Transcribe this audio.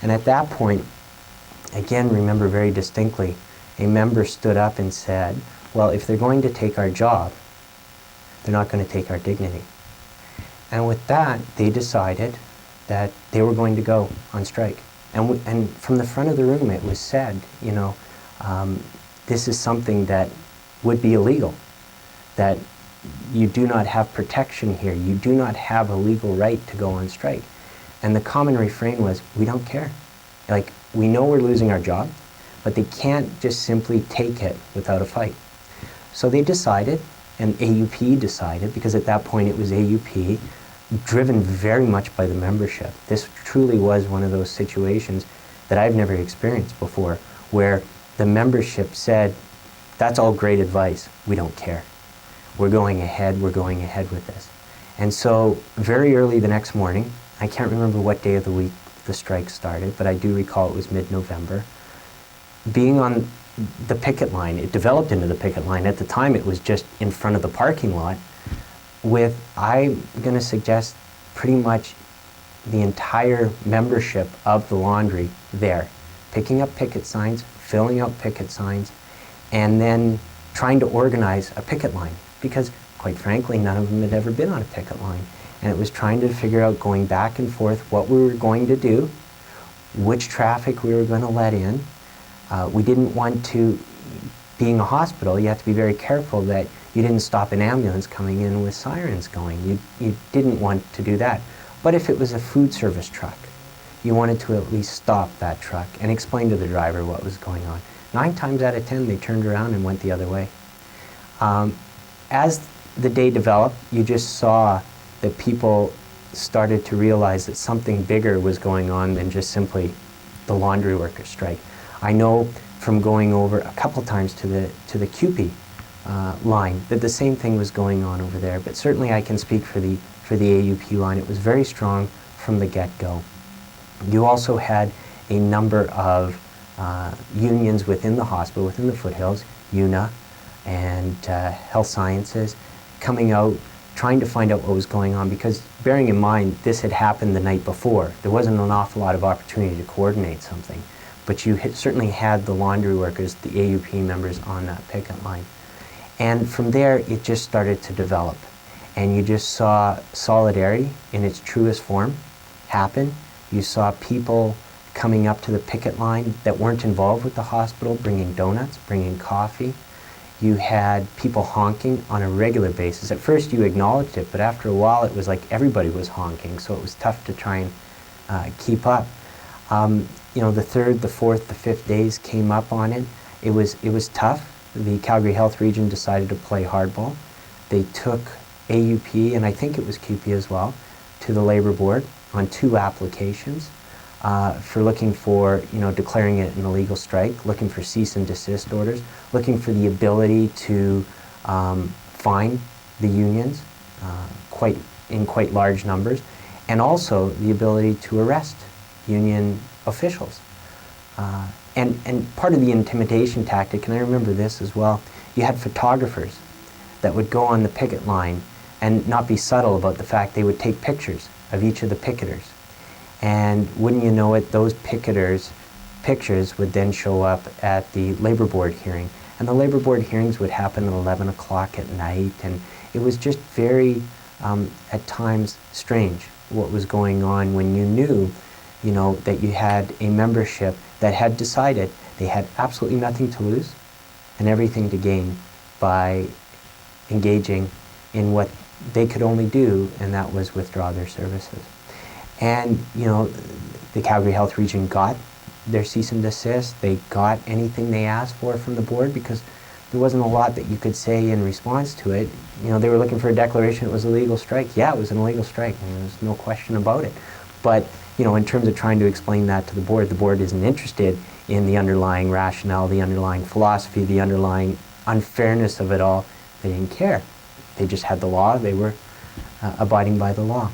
And at that point, again, remember very distinctly, a member stood up and said, well, if they're going to take our job, they're not going to take our dignity. And with that, they decided that they were going to go on strike. And from the front of the room, it was said, you know, this is something that would be illegal, that you do not have protection here. You do not have a legal right to go on strike. And the common refrain was, we don't care. Like, we know we're losing our job, but they can't just simply take it without a fight. So they decided, and AUP decided, because at that point it was AUP, driven very much by the membership. This truly was one of those situations that I've never experienced before, where the membership said, that's all great advice, we don't care. We're going ahead with this. And so very early the next morning, I can't remember what day of the week the strike started, but I do recall it was mid-November, being on the picket line, it developed into the picket line. At the time it was just in front of the parking lot with, I'm going to suggest, pretty much the entire membership of the laundry there, picking up picket signs, filling out picket signs, and then trying to organize a picket line, because quite frankly none of them had ever been on a picket line. And it was trying to figure out, going back and forth, what we were going to do, which traffic we were going to let in. We didn't want to, being a hospital, you have to be very careful that you didn't stop an ambulance coming in with sirens going. You didn't want to do that. But if it was a food service truck, you wanted to at least stop that truck and explain to the driver what was going on. 9 times out of 10, they turned around and went the other way. As the day developed, you just saw that people started to realize that something bigger was going on than just simply the laundry workers' strike. I know from going over a couple times to the CUPE line that the same thing was going on over there, but certainly I can speak for the AUP line. It was very strong from the get-go. You also had a number of unions within the hospital, within the foothills, UNA and Health Sciences, coming out, trying to find out what was going on, because bearing in mind this had happened the night before. There wasn't an awful lot of opportunity to coordinate something, but you certainly had the laundry workers, the AUP members, on that picket line. And from there it just started to develop, and you just saw solidarity in its truest form happen. You saw people coming up to the picket line that weren't involved with the hospital, bringing donuts, bringing coffee. You had people honking on a regular basis. At first you acknowledged it, but after a while it was like everybody was honking, so it was tough to try and keep up. You know, the 3rd, the 4th, the 5th days came up on it. It was tough. The Calgary Health Region decided to play hardball. They took AUP, and I think it was CUPE as well, to the Labour Board on 2 applications for looking for, you know, declaring it an illegal strike, looking for cease and desist orders, looking for the ability to fine the unions in quite large numbers, and also the ability to arrest union officials. And part of the intimidation tactic, and I remember this as well, you had photographers that would go on the picket line and not be subtle about the fact they would take pictures of each of the picketers. And wouldn't you know it, those picketers' pictures would then show up at the Labour Board hearing. And the Labour Board hearings would happen at 11 o'clock at night, and it was just very, at times, strange what was going on when you knew, you know, that you had a membership that had decided they had absolutely nothing to lose and everything to gain by engaging in what they could only do, and that was withdraw their services. And, you know, the Calgary Health Region got their cease and desist. They got anything they asked for from the board, because there wasn't a lot that you could say in response to it. You know, they were looking for a declaration it was a legal strike. Yeah, it was an illegal strike, and there's no question about it. But, you know, in terms of trying to explain that to the board isn't interested in the underlying rationale, the underlying philosophy, the underlying unfairness of it all. They didn't care. They just had the law. They were abiding by the law.